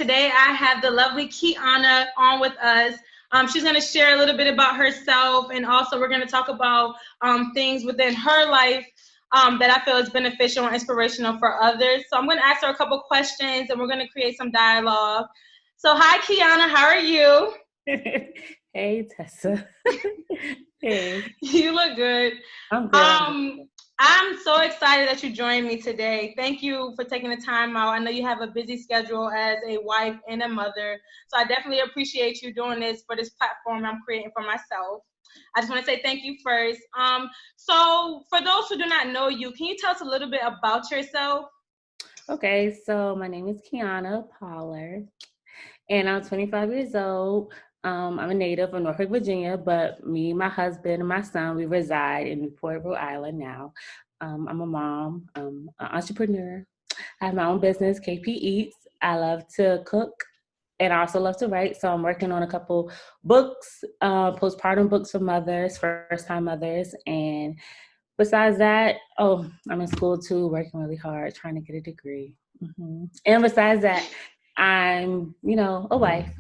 today I have the lovely Kiana on with us. She's going to share a little bit about herself, and also we're going to talk about things within her life that I feel is beneficial and inspirational for others. So I'm going to ask her a couple questions, and we're going to create some dialogue. So hi, Kiana. How are you? Hey, Tessa. Hey. You look good. I'm good. I'm so excited that you joined me today. Thank you for taking the time out. I know you have a busy schedule as a wife and a mother, so I definitely appreciate you doing this for this platform I'm creating for myself. I just want to say thank you first. So for those who do not know you, can you tell us a little bit about yourself? Okay, so my name is Kiana Pollard, and I'm 25 years old. I'm a native of Norfolk, Virginia, but me, my husband, and my son, we reside in Newport, Rhode Island now. I'm a mom, an entrepreneur. I have my own business, KP Eats. I love to cook, and I also love to write. So I'm working on a couple books, postpartum books for mothers, first-time mothers. And besides that, I'm in school too, working really hard, trying to get a degree. And besides that, I'm, a wife.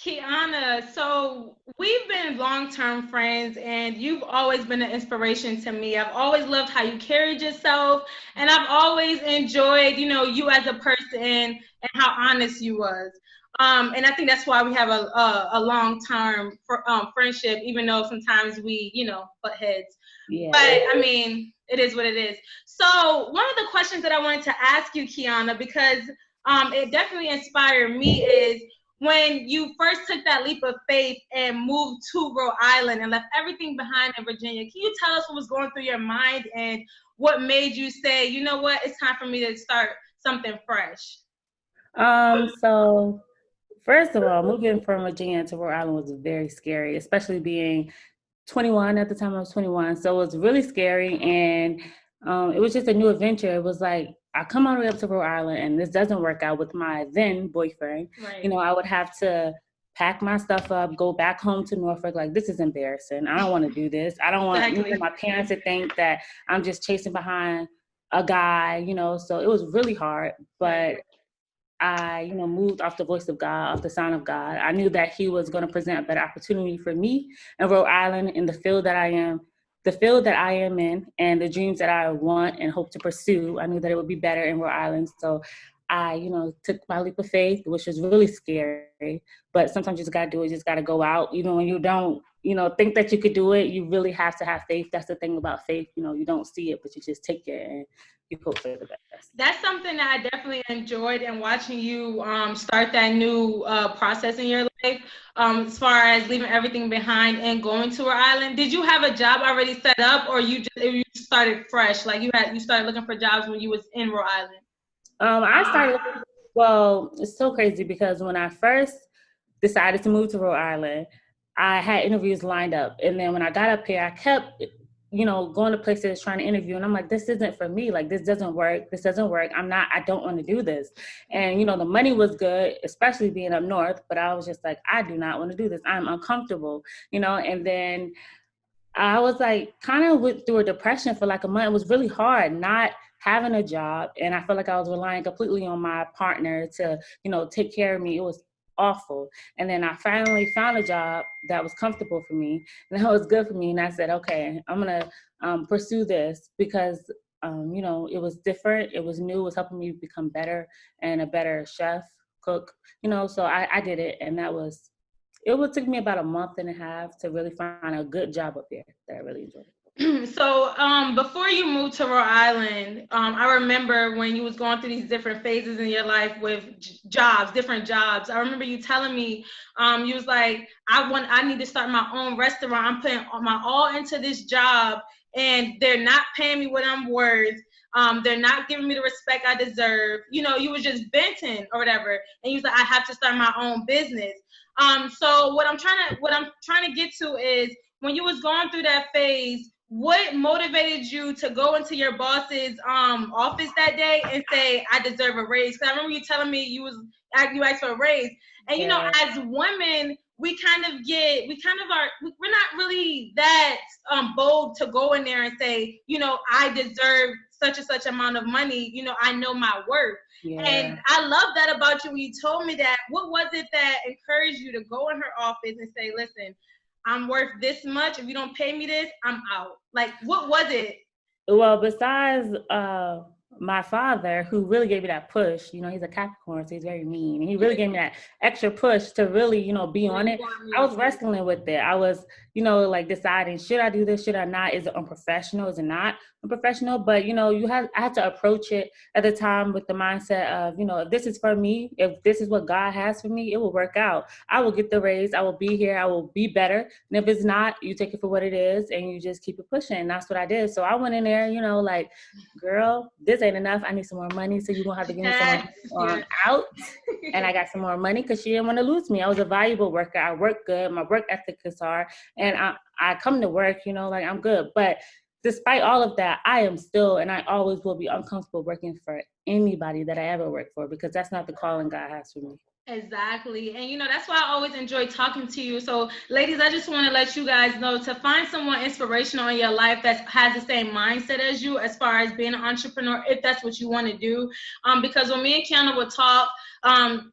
Kiana, so we've been long-term friends, and you've always been an inspiration to me. I've always loved how you carried yourself, and I've always enjoyed, you as a person and how honest you was. And I think that's why we have a long-term friendship, even though sometimes we, butt heads. Yeah. But I mean, it is what it is. So one of the questions that I wanted to ask you, Kiana, because it definitely inspired me, is when you first took that leap of faith and moved to Rhode Island and left everything behind in Virginia. Can you tell us what was going through your mind and what made you say, you know what, it's time for me to start something fresh? So first of all, moving from Virginia to Rhode Island was very scary, especially being 21 at the time. I was 21, so it was really scary, and it was just a new adventure. It was like, I come all the way up to Rhode Island, and this doesn't work out with my then boyfriend. Right. I would have to pack my stuff up, go back home to Norfolk. Like, this is embarrassing. I don't want to do this. I don't want my parents to think that I'm just chasing behind a guy, so it was really hard. But I, moved off the voice of God, off the sound of God. I knew that he was going to present a better opportunity for me in Rhode Island, in the field that I am in, and the dreams that I want and hope to pursue. I knew that it would be better in Rhode Island. So I, took my leap of faith, which was really scary. But sometimes you just got to do it. You just got to go out. Even when you don't, think that you could do it, you really have to have faith. That's the thing about faith. You don't see it, but you just take it and you hope for the best. That's something that I definitely enjoyed in watching you start that new process in your life, as far as leaving everything behind and going to Rhode Island. Did you have a job already set up, or you started fresh? Like you started looking for jobs when you was in Rhode Island? I started looking, well, it's so crazy because when I first decided to move to Rhode Island, I had interviews lined up. And then when I got up here, I kept, going to places trying to interview. And I'm like, this isn't for me. Like, this doesn't work. I don't want to do this. And, the money was good, especially being up north. But I was just like, I do not want to do this. I'm uncomfortable, and then I was like, kind of went through a depression for like a month. It was really hard not having a job. And I felt like I was relying completely on my partner to, take care of me. It was awful. And then I finally found a job that was comfortable for me and that was good for me. And I said, okay, I'm going to pursue this because, it was different. It was new. It was helping me become better and a better chef, cook, so I did it. And it took me about a month and a half to really find a good job up there that I really enjoyed. So before you moved to Rhode Island, I remember when you was going through these different phases in your life with different jobs. I remember you telling me, you was like, I need to start my own restaurant. I'm putting my all into this job, and they're not paying me what I'm worth. They're not giving me the respect I deserve. You was just venting or whatever, and you was like, I have to start my own business. So what I'm trying to get to is, when you was going through that phase, what motivated you to go into your boss's office that day and say, I deserve a raise? Because I remember you telling me you asked for a raise. And, as women, we're not really that bold to go in there and say, I deserve such and such amount of money, I know my worth. Yeah. And I love that about you when you told me that. What was it that encouraged you to go in her office and say, listen, I'm worth this much. If you don't pay me this, I'm out. Like, what was it? Well, besides my father, who really gave me that push, he's a Capricorn, so he's very mean. And he really gave me that extra push to really, be on it. I was wrestling with it. I was, like deciding, should I do this? Should I not? Is it unprofessional? Is it not unprofessional? But, I had to approach it at the time with the mindset of, if this is for me, if this is what God has for me, it will work out. I will get the raise. I will be here. I will be better. And if it's not, you take it for what it is and you just keep it pushing. And that's what I did. So I went in there, like, girl, this ain't enough. I need some more money. So you're going to have to give me some more money out. And I got some more money because she didn't want to lose me. I was a valuable worker. I work good. My work ethic is hard. And I come to work, like I'm good. But despite all of that, I am still, and I always will be uncomfortable working for anybody that I ever work for, because that's not the calling God has for me. Exactly. And that's why I always enjoy talking to you. So ladies, I just want to let you guys know to find someone inspirational in your life that has the same mindset as you as far as being an entrepreneur, if that's what you want to do. Because when me and Kiana will talk,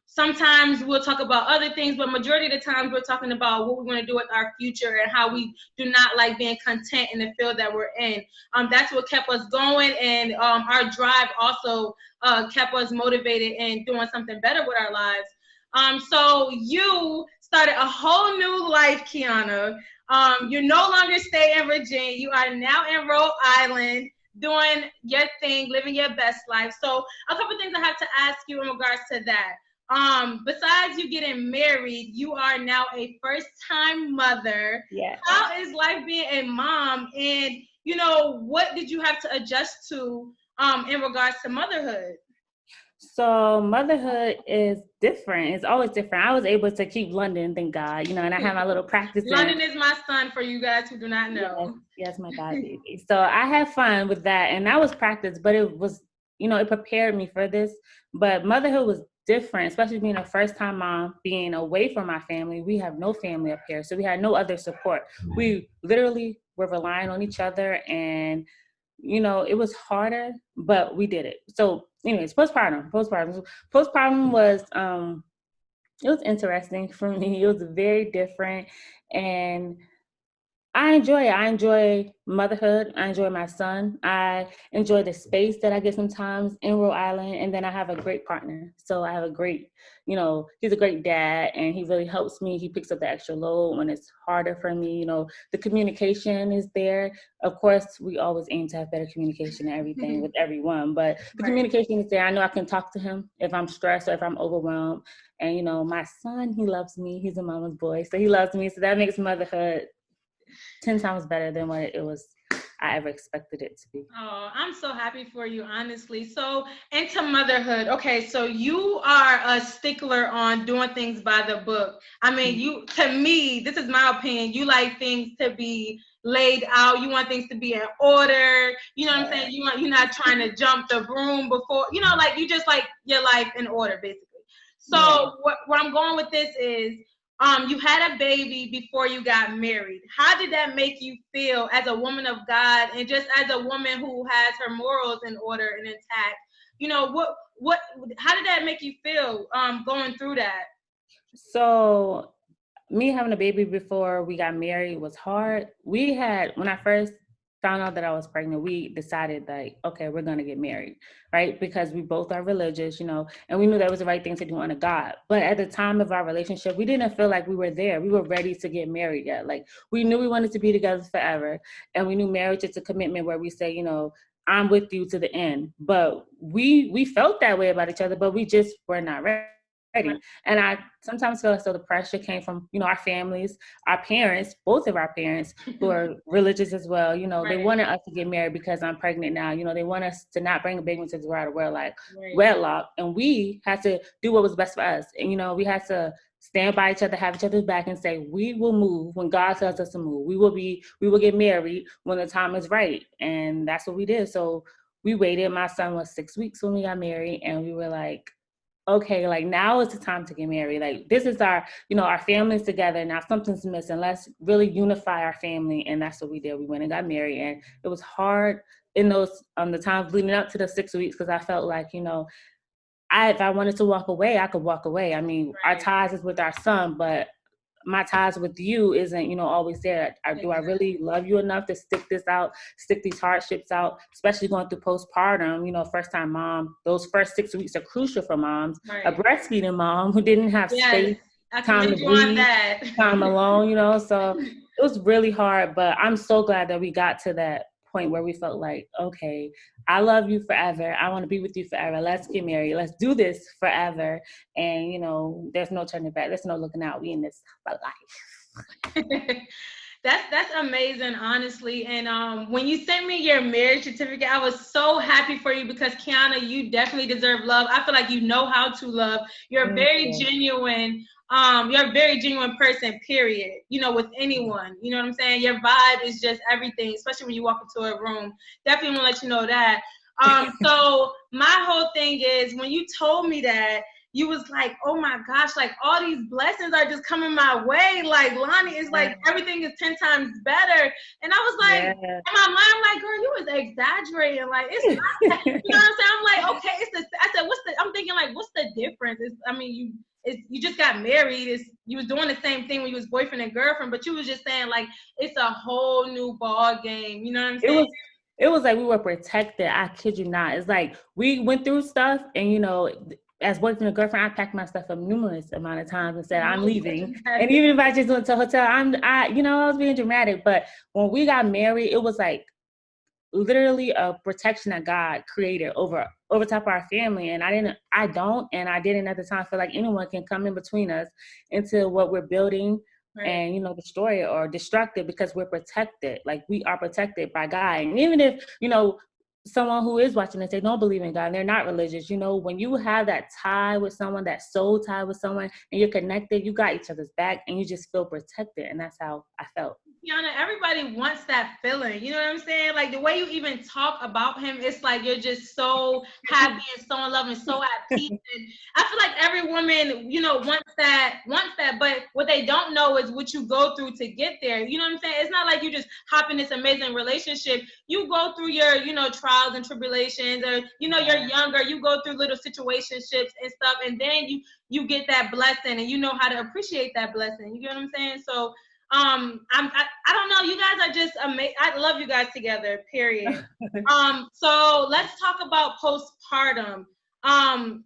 sometimes we'll talk about other things, but majority of the times we're talking about what we want to do with our future and how we do not like being content in the field that we're in. That's what kept us going, and our drive also kept us motivated and doing something better with our lives. So you started a whole new life, Kiana. You no longer stay in Virginia. You are now in Rhode Island doing your thing, living your best life. So a couple things I have to ask you in regards to that. Besides you getting married, you are now a first-time mother. Yeah. How is life being a mom? And, what did you have to adjust to in regards to motherhood? So motherhood is different. It's always different. I was able to keep London, thank God, and I had my little practice. London is my son, for you guys who do not know. Yes, my God, baby. So I had fun with that, and that was practice, but it was, it prepared me for this. But motherhood was different, especially being a first-time mom, being away from my family. We have no family up here, so we had no other support. We literally were relying on each other, and it was harder, but we did it. So anyways, postpartum was, it was interesting for me. It was very different. And I enjoy it. I enjoy motherhood. I enjoy my son. I enjoy the space that I get sometimes in Rhode Island. And then I have a great partner. So I have a great, he's a great dad, and he really helps me. He picks up the extra load when it's harder for me. The communication is there. Of course, we always aim to have better communication and everything with everyone, but the communication is there. I know I can talk to him if I'm stressed or if I'm overwhelmed. And, my son, he loves me. He's a mama's boy. So he loves me. So that makes motherhood 10 times better than what I ever expected it to be. Oh, I'm so happy for you, honestly. So into motherhood. Okay, so you are a stickler on doing things by the book. I mean, to me, this is my opinion, you like things to be laid out. You want things to be in order. You know what I'm saying? You're not trying to jump the broom before, like you just like your life in order, basically. So where I'm going with this is, you had a baby before you got married. How did that make you feel as a woman of God, and just as a woman who has her morals in order and intact? How did that make you feel going through that? So me having a baby before we got married was hard. When I first found out that I was pregnant, we decided like, okay, we're going to get married, right? Because we both are religious, and we knew that was the right thing to do under God. But at the time of our relationship, we didn't feel like we were there. We were ready to get married yet. Like, we knew we wanted to be together forever. And we knew marriage is a commitment where we say, I'm with you to the end. But we felt that way about each other, but we just were not ready. And I sometimes feel as though the pressure came from, our families, our parents, both of our parents who are religious as well. They wanted us to get married because I'm pregnant now. They want us to not bring a baby into the world where wedlock. And we had to do what was best for us. And, we had to stand by each other, have each other's back, and say, we will move when God tells us to move. We will get married when the time is right. And that's what we did. So we waited. My son was 6 weeks when we got married, and we were like, okay, like now is the time to get married. Like this is our, our family's together. Now something's missing. Let's really unify our family. And that's what we did. We went and got married, and it was hard in those, the times leading up to the 6 weeks. Cause I felt like, if I wanted to walk away, I could walk away. I mean, Right. our ties is with our son, but my ties with you isn't, always there. Do I really love you enough to stick this out, stick these hardships out, especially going through postpartum, first time mom, those first 6 weeks are crucial for moms. Right. A breastfeeding mom who didn't have space, I time to breathe, time alone, so it was really hard, but I'm so glad that we got to that point where we felt like, okay, I love you forever. I want to be with you forever. Let's get married. Let's do this forever. And, there's no turning back. There's no looking out. We in this for life. That's amazing, honestly. And when you sent me your marriage certificate, I was so happy for you because Kiana, you definitely deserve love. I feel like you know how to love. You're very genuine. You're a very genuine person, period. With anyone. You know what I'm saying? Your vibe is just everything, especially when you walk into a room. Definitely want to let you know that. So my whole thing is when you told me that, you was like, oh my gosh, like all these blessings are just coming my way. Like Lonnie is like, everything is 10 times better. And I was like, in my mind, I'm like, girl, you was exaggerating. Like, it's not, you know what I'm saying? I'm like, okay, I said, I'm thinking like, what's the difference? You just got married. You was doing the same thing when you was boyfriend and girlfriend, but you was just saying like, it's a whole new ball game. You know what I'm saying? It was like we were protected. I kid you not. It's like we went through stuff and, as boyfriend and girlfriend, I packed my stuff up numerous amount of times and said, I'm leaving. And even if I just went to a hotel, I was being dramatic. But when we got married, it was like literally a protection that God created over top of our family. And I didn't at the time feel like anyone can come in between us into what we're building. Right. And, destroy it or destruct it because we're protected. Like we are protected by God. And even if, someone who is watching this, they don't believe in God and they're not religious, when you have that tie with someone, that soul tie with someone, and you're connected, you got each other's back and you just feel protected. And that's how I felt. Kiana, everybody wants that feeling. You know what I'm saying? Like the way you even talk about him, it's like you're just so happy and so in love and so at peace. And I feel like every woman, wants that. But what they don't know is what you go through to get there. You know what I'm saying? It's not like you just hop in this amazing relationship. You go through your, trials and tribulations, or you're younger. You go through little situationships and stuff, and then you get that blessing, and you know how to appreciate that blessing. You get what I'm saying? So. I don't know. You guys are just amazing. I love you guys together. Period. So let's talk about postpartum. How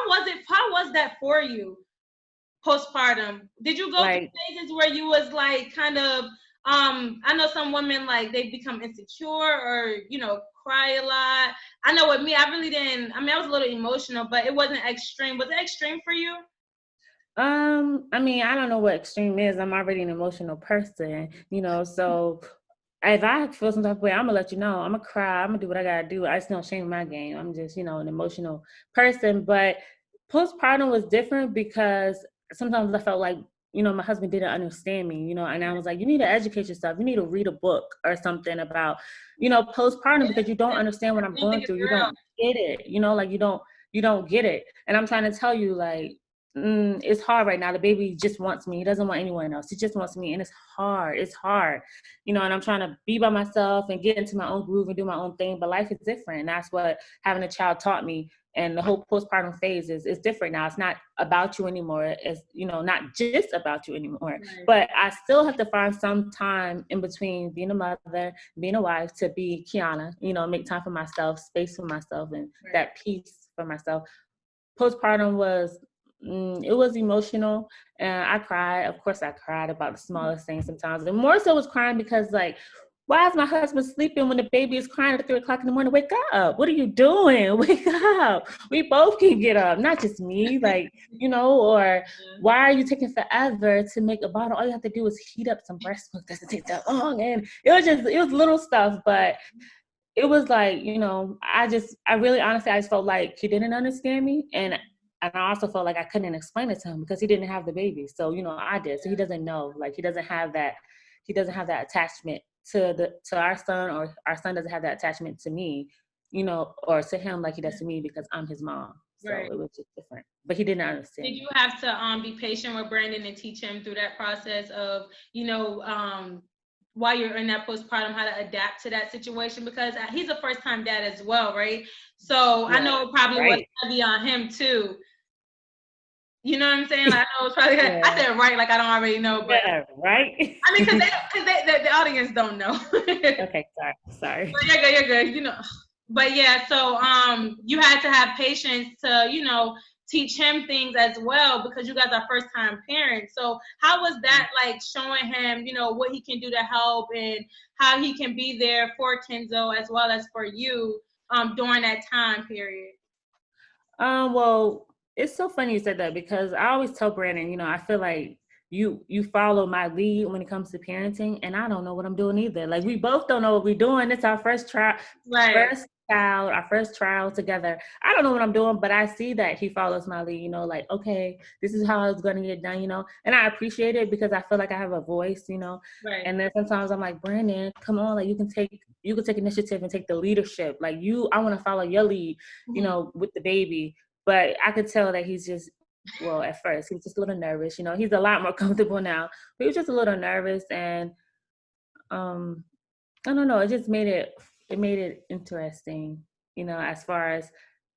was that for you? Postpartum. Did you go through phases where you was like kind of? I know some women like they become insecure or cry a lot. I know with me, I really didn't. I was a little emotional, but it wasn't extreme. Was it extreme for you? I don't know what extreme is. I'm already an emotional person, so if I feel some type of way, I'm gonna let you know. I'm gonna cry. I'm gonna do what I gotta do. I just don't shame my game. I'm just, an emotional person. But postpartum was different because sometimes I felt like, my husband didn't understand me, and I was like, you need to educate yourself. You need to read a book or something about, postpartum because you don't understand what I'm going through. You don't get it, like you don't get it. And I'm trying to tell you, like, it's hard right now. The baby just wants me. He doesn't want anyone else. He just wants me. And it's hard. And I'm trying to be by myself and get into my own groove and do my own thing. But life is different. And that's what having a child taught me. And the whole postpartum phase is different now. It's not about you anymore. It's, not just about you anymore. Right. But I still have to find some time in between being a mother, being a wife, to be Kiana, make time for myself, space for myself, and that peace for myself. Postpartum was, it was emotional, and I cried. Of course, I cried about the smallest things sometimes. And more so was crying because, like, why is my husband sleeping when the baby is crying at 3:00 in the morning? Wake up. What are you doing? Wake up. We both can get up, not just me, like, or why are you taking forever to make a bottle? All you have to do is heat up some breast milk. Doesn't take that long. And it was little stuff, but it was like, I really honestly, I just felt like he didn't understand me. And I also felt like I couldn't explain it to him because he didn't have the baby. So, I did. So he doesn't know, like, he doesn't have that attachment to our son, or our son doesn't have that attachment to me, or to him like he does to me because I'm his mom. So it was just different. But he didn't understand. Did you have to be patient with Brandon and teach him through that process of, while you're in that postpartum, how to adapt to that situation? Because he's a first-time dad as well, right? So I know it probably was heavy on him too. You know what I'm saying? Like, I know it's probably. I said right, like I don't already know, but right. I mean, because the audience don't know. Okay, sorry. But you're good. But yeah, so you had to have patience to teach him things as well, because you guys are first time parents. So how was that like showing him what he can do to help and how he can be there for Kenzo as well as for you during that time period? Well, it's so funny you said that, because I always tell Brandon, I feel like you follow my lead when it comes to parenting, and I don't know what I'm doing either. Like, we both don't know what we're doing. It's our first child, our first trial together. I don't know what I'm doing, but I see that he follows my lead, like, okay, this is how it's going to get done, and I appreciate it because I feel like I have a voice, Right. And then sometimes I'm like, Brandon, come on, like you can take initiative and take the leadership. Like I want to follow your lead, with the baby. But I could tell that he's just, well, at first he was just a little nervous. He's a lot more comfortable now. But he was just a little nervous, and I don't know. It just made it interesting. As far as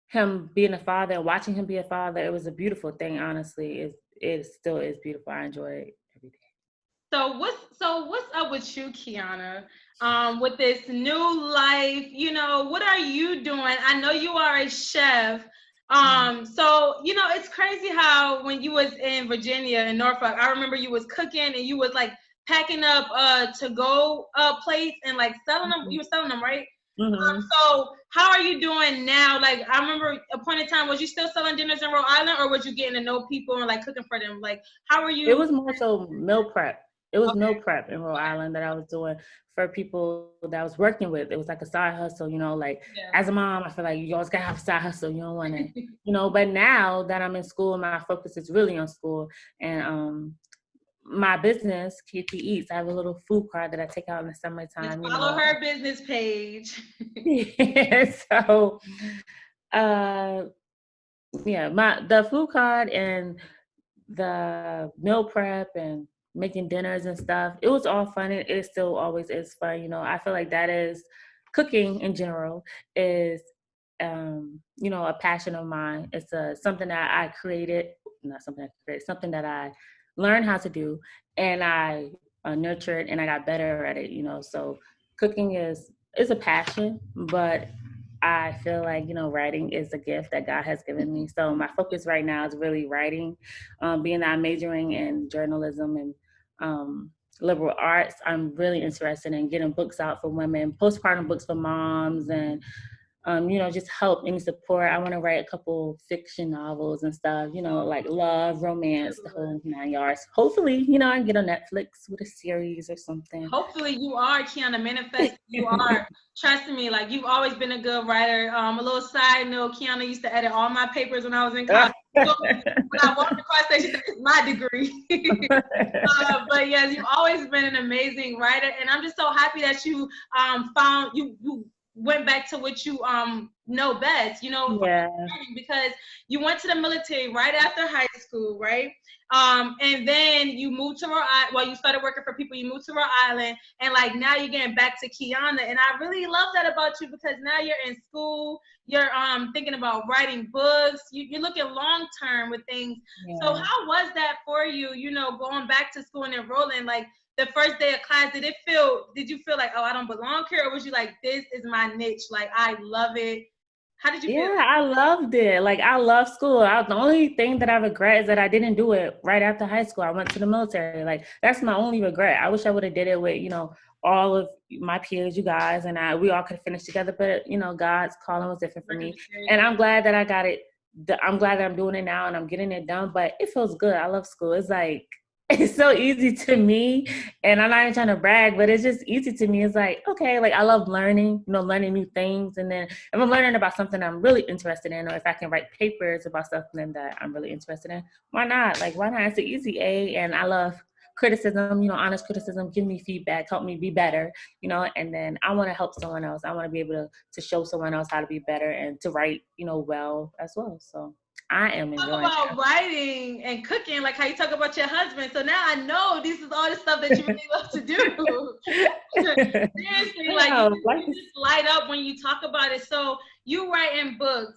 him being a father and watching him be a father, it was a beautiful thing. Honestly, it still is beautiful. I enjoy it every day. So what's up with you, Kiana? With this new life, what are you doing? I know you are a chef. So it's crazy how when you was in Virginia in Norfolk, I remember you was cooking and you was like packing up to go plates and like selling them. You were selling them, right? So how are you doing now? Like, I remember a point in time, was you still selling dinners in Rhode Island, or was you getting to know people and like cooking for them? Like, how are you? It was more so meal prep. It was meal prep in Rhode Island that I was doing for people that I was working with. It was like a side hustle, as a mom, I feel like you always gotta have a side hustle. You don't want to, but now that I'm in school, my focus is really on school. And my business, KT Eats, I have a little food cart that I take out in the summertime. Just follow her business page. So, the food cart and the meal prep and making dinners and stuff, it was all fun. It still always is fun. I feel like that is, cooking in general is, a passion of mine. It's something that I created, not something I created, something that I learned how to do, and I nurtured, and I got better at it. So cooking is a passion, but I feel like, writing is a gift that God has given me. So my focus right now is really writing, being that I'm majoring in journalism and liberal arts. I'm really interested in getting books out for women, postpartum books for moms, and just help any support. I want to write a couple fiction novels and stuff, like love, romance, the whole 9 yards. Hopefully, I can get on Netflix with a series or something. Hopefully you are, Kiana. Manifest you are. Trust me, like, you've always been a good writer. A little side note, Kiana used to edit all my papers when I was in college. When I walked across stage, she said, it's my degree. But yes, you've always been an amazing writer. And I'm just so happy that you found you went back to what you know best, because you went to the military right after high school, right? And then you moved to Rhode Island. Well, you started working for people. You moved to Rhode Island, and like now you're getting back to Kiana. And I really love that about you, because now you're in school. You're thinking about writing books. You're looking long term with things. Yeah. So how was that for you? Going back to school and enrolling, like, the first day of class, did you feel like, oh, I don't belong here? Or was you like, this is my niche, like, I love it? How did you feel? Yeah, I loved it. Like, I love school. The only thing that I regret is that I didn't do it right after high school. I went to the military. Like, that's my only regret. I wish I would have did it with, all of my peers, you guys, and we all could have finished together. But, God's calling was different for me. And I'm glad that I got it. I'm glad that I'm doing it now and I'm getting it done. But it feels good. I love school. It's like, it's so easy to me, and I'm not even trying to brag, but it's just easy to me. It's like, okay, like, I love learning, learning new things. And then if I'm learning about something I'm really interested in, or if I can write papers about something that I'm really interested in, why not? Like, why not? It's an easy A, and I love criticism, honest criticism, give me feedback, help me be better, and then I want to help someone else. I want to be able to show someone else how to be better and to write, well as well. So I am Talk enjoying about writing and cooking, like how you talk about your husband. So now I know this is all the stuff that you really love to do. Seriously, like you just light up when you talk about it. So you write in books.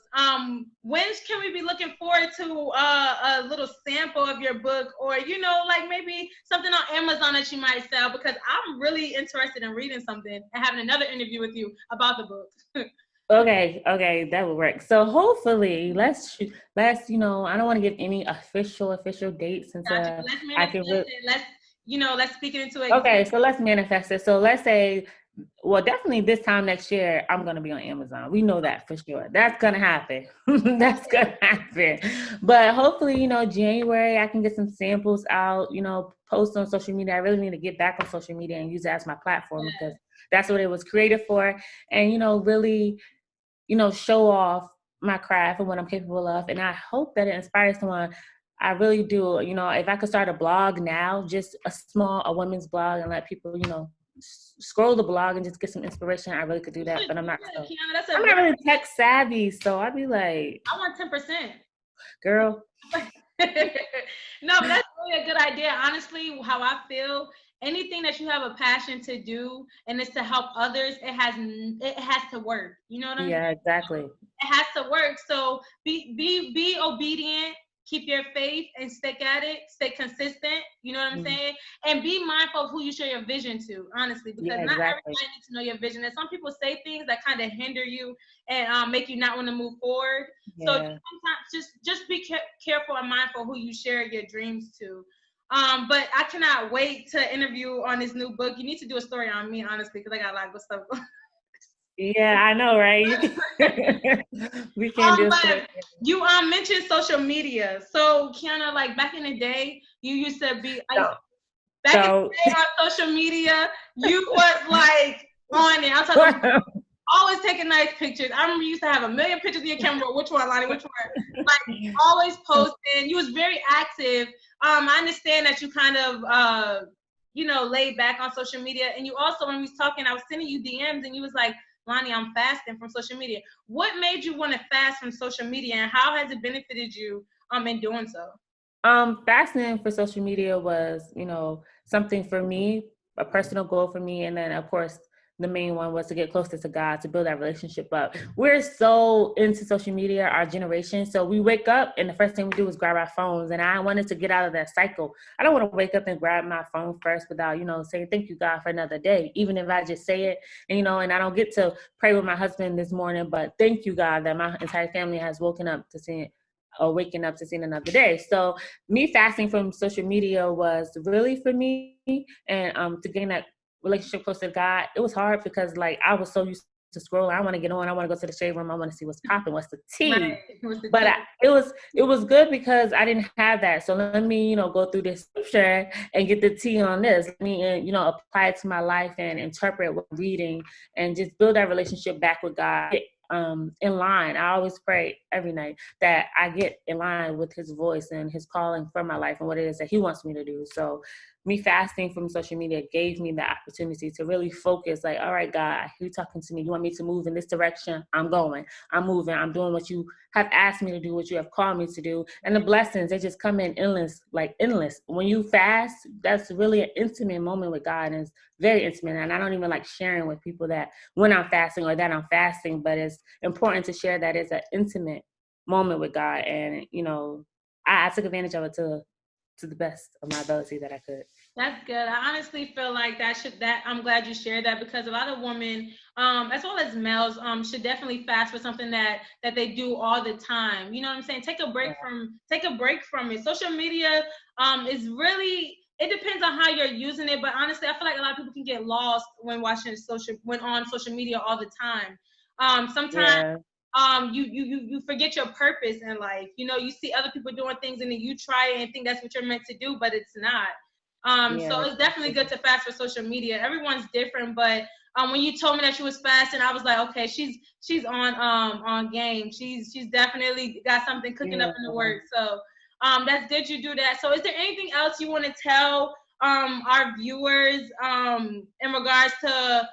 When can we be looking forward to a little sample of your book, or like maybe something on Amazon that you might sell? Because I'm really interested in reading something and having another interview with you about the book. Okay, that would work. So hopefully, let's I don't want to give any official dates until Let's I can. manifest it. Let's speak it into existence. Okay, so let's manifest it. So let's say, well, definitely this time next year, I'm going to be on Amazon. We know that for sure. That's going to happen. That's going to happen. But hopefully, January, I can get some samples out, post on social media. I really need to get back on social media and use it as my platform because that's what it was created for. And, really, show off my craft and what I'm capable of. And I hope that it inspires someone. I really do. If I could start a blog now, just a women's blog, and let people, scroll the blog and just get some inspiration, I really could do that. But I'm not. I'm not really tech savvy, so I'd be like, I want 10%, girl. No, but that's really a good idea. Honestly, how I feel. Anything that you have a passion to do and it's to help others, it has to work. You know what I mean? Yeah, exactly. It has to work. So be obedient, keep your faith and stick at it, stay consistent, you know what I'm saying? And be mindful of who you share your vision to, honestly, because not everybody needs to know your vision. And some people say things that kind of hinder you and make you not want to move forward. So sometimes just be careful and mindful who you share your dreams to. But I cannot wait to interview on this new book. You need to do a story on me, honestly, because I got a lot of good stuff going. Yeah, I know, right? We can't do it. You mentioned social media. So Kiana, like back in the day, you used to be in the day on social media, you was like on it. I'm talking about always taking nice pictures. I remember you used to have a million pictures in your camera. Which one, Lonnie? Which one? Like always posting. You was very active. I understand that you kind of laid back on social media. And you also, when we was talking, I was sending you DMs and you was like, Lonnie, I'm fasting from social media. What made you want to fast from social media, and how has it benefited you in doing so? Fasting for social media was, something for me, a personal goal for me. And then of course, the main one was to get closer to God, to build that relationship up. We're so into social media, our generation. So we wake up and the first thing we do is grab our phones. And I wanted to get out of that cycle. I don't want to wake up and grab my phone first without, saying, thank you, God, for another day. Even if I just say it, and I don't get to pray with my husband this morning, but thank you, God, that my entire family has waking up to see another day. So me fasting from social media was really for me, and to gain that relationship close to God. It was hard because I was so used to scroll. I want to get on. I want to go to the shade room. I want to see what's popping. What's the tea? But it was good because I didn't have that. So let me, go through this scripture and get the tea on this. Let me, apply it to my life and interpret what I'm reading and just build that relationship back with God. In line. I always pray every night that I get in line with his voice and his calling for my life and what it is that he wants me to do. So me fasting from social media gave me the opportunity to really focus, all right, God, you're talking to me. You want me to move in this direction? I'm going. I'm moving. I'm doing what you have asked me to do, what you have called me to do. And the blessings, they just come in endless. When you fast, that's really an intimate moment with God, and it's very intimate. And I don't even like sharing with people that when I'm fasting or that I'm fasting, but it's important to share that it's an intimate moment with God. And, I took advantage of it to the best of my ability that I could. That's good. I honestly feel like that I'm glad you shared that, because a lot of women, as well as males, should definitely fast for something that they do all the time. You know what I'm saying? Take a break from it. Social media is really, it depends on how you're using it, but honestly, I feel like a lot of people can get lost when on social media all the time. Sometimes you forget your purpose in life. You see other people doing things and then you try it and think that's what you're meant to do, but it's not. So it's definitely good to fast for social media. Everyone's different, but when you told me that she was fasting, I was like, okay, she's on game. She's definitely got something cooking up in the works. So that's good you do that. So is there anything else you want to tell our viewers in regards to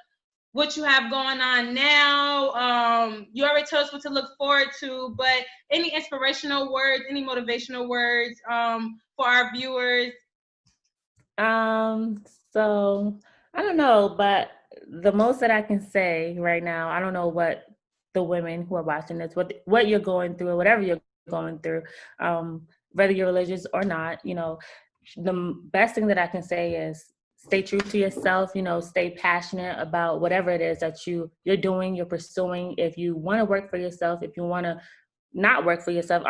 what you have going on now? You already told us what to look forward to, but any inspirational words, any motivational words for our viewers? So I don't know, but the most that I can say right now, I don't know what the women who are watching this, what you're going through, or whatever you're going through, whether you're religious or not, the best thing that I can say is stay true to yourself, stay passionate about whatever it is that you're doing, you're pursuing. If you want to work for yourself, if you want to not work for yourself,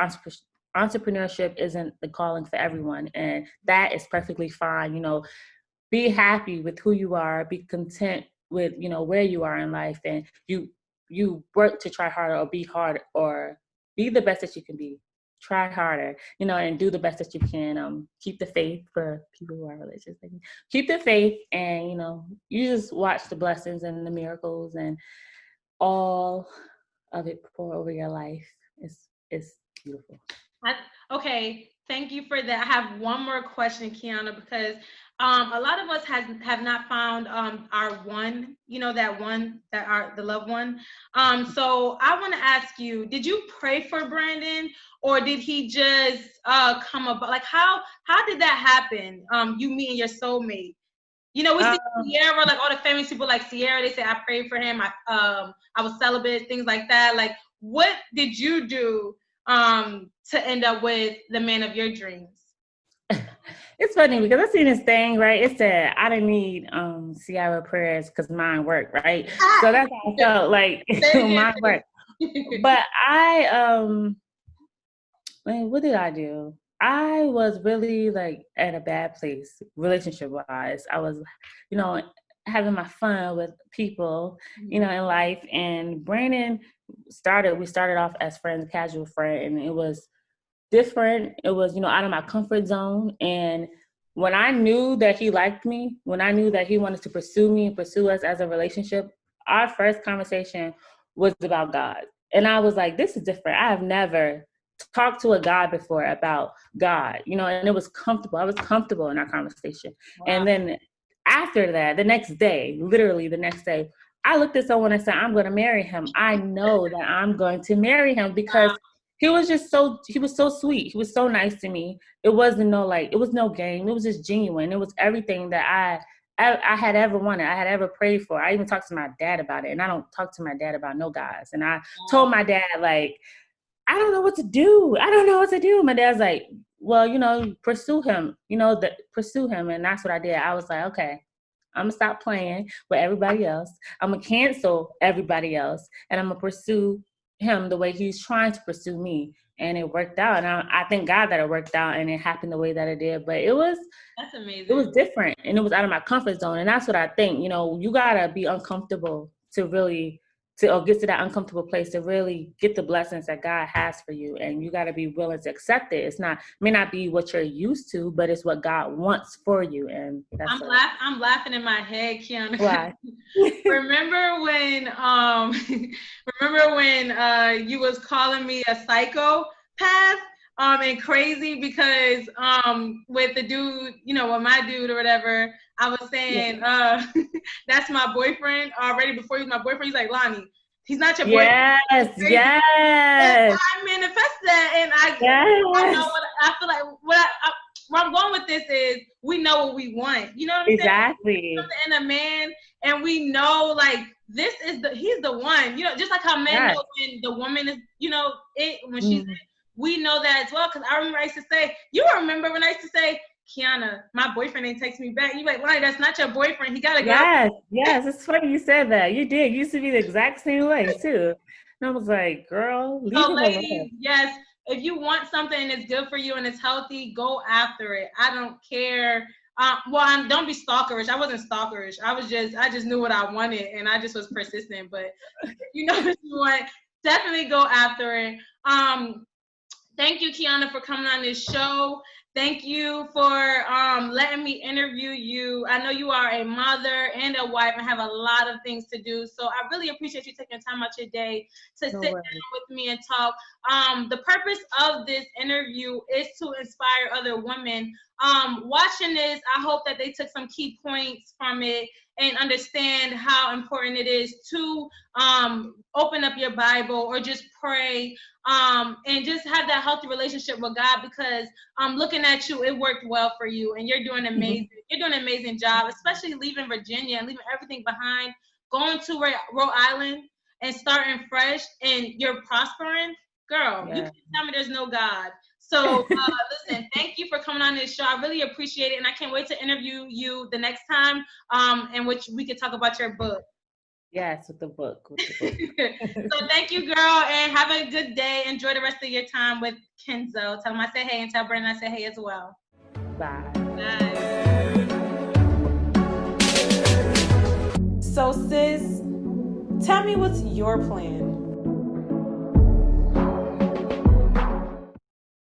entrepreneurship isn't the calling for everyone, and that is perfectly fine. Be happy with who you are, be content with where you are in life, and you work to try harder, or be hard, or be the best that you can be. Try harder, and do the best that you can. Keep the faith for people who are religious. Keep the faith, and you just watch the blessings and the miracles and all of it pour over your life. It's beautiful. Okay, thank you for that. I have one more question, Kiana, because a lot of us have not found our one, that one, the loved one. So I want to ask you, did you pray for Brandon, or did he just come about? Like, how did that happen? You meeting your soulmate. We see Sierra, like all the famous people like Sierra, they say, I prayed for him. I was celibate, things like that. Like, what did you do to end up with the man of your dreams? It's funny because I seen this thing, right? It said I didn't need Sierra prayers because mine worked, right? So that's how I felt, like mine worked. But what did I do? I was really like at a bad place relationship wise. I was, having my fun with people, in life. And Brandon we started off as friends, casual friend, and it was different. It was, out of my comfort zone. And when I knew that he liked me, when I knew that he wanted to pursue me and pursue us as a relationship, our first conversation was about God. And I was like, this is different. I have never talked to a guy before about God, and it was comfortable. I was comfortable in our conversation. Wow. And then after that, literally the next day, I looked at someone and said, I'm going to marry him. I know that I'm going to marry him because he was so sweet. He was so nice to me. It was no game. It was just genuine. It was everything that I had ever wanted. I had ever prayed for. I even talked to my dad about it, and I don't talk to my dad about no guys. And I told my dad, like, I don't know what to do. My dad's like, well, pursue him, pursue him. And that's what I did. I was like, okay, I'm going to stop playing with everybody else. I'm going to cancel everybody else. And I'm going to pursue him the way he's trying to pursue me. And it worked out. And I thank God that it worked out and it happened the way that it did. But that's amazing. It was different. And it was out of my comfort zone. And that's what I think, you got to be uncomfortable to really or get to that uncomfortable place to really get the blessings that God has for you. And you got to be willing to accept it. May not be what you're used to, but it's what God wants for you. And that's I'm laughing in my head, Kiana. Why? Remember when you was calling me a psychopath? And crazy because with the dude, with my dude or whatever, I was saying, that's my boyfriend already. Before he's my boyfriend, he's like, Lonnie, he's not your boyfriend. Yes. And I manifest that, and I know what I feel like. Where I'm going with this is, we know what we want. You know what I'm saying? Exactly. In a man, and we know, like, he's the one. Just like how men know when the woman is, when she's. We know that as well, because I remember I used to say, you remember when I used to say, Kiana, my boyfriend ain't text me back. You like, Lonnie, that's not your boyfriend. He gotta go. Yes, it's funny you said that. You did. You used to be the exact same way too. And I was like, girl, leave him alone. Yes, if you want something and it's good for you and it's healthy, go after it. I don't care. Don't be stalkerish. I wasn't stalkerish. I just knew what I wanted, and I just was persistent. But if you know what you want, definitely go after it. Thank you, Kiana, for coming on this show. Thank you for letting me interview you. I know you are a mother and a wife and have a lot of things to do. So I really appreciate you taking time out your day to sit down with me and talk. The purpose of this interview is to inspire other women. Watching this, I hope that they took some key points from it and understand how important it is to open up your Bible or just pray and just have that healthy relationship with God, because looking at you, it worked well for you and you're doing amazing. You're doing an amazing job, especially leaving Virginia and leaving everything behind, going to Rhode Island and starting fresh, and you're prospering. Girl, you can't tell me there's no God. So listen, thank you for coming on this show. I really appreciate it, and I can't wait to interview you the next time in which we could talk about your book. Yes, with the book. So thank you, girl, and have a good day. Enjoy the rest of your time with Kenzo. Tell him I say hey, and tell Brandon I say hey as well. Bye. Bye. So sis, tell me, what's your plan?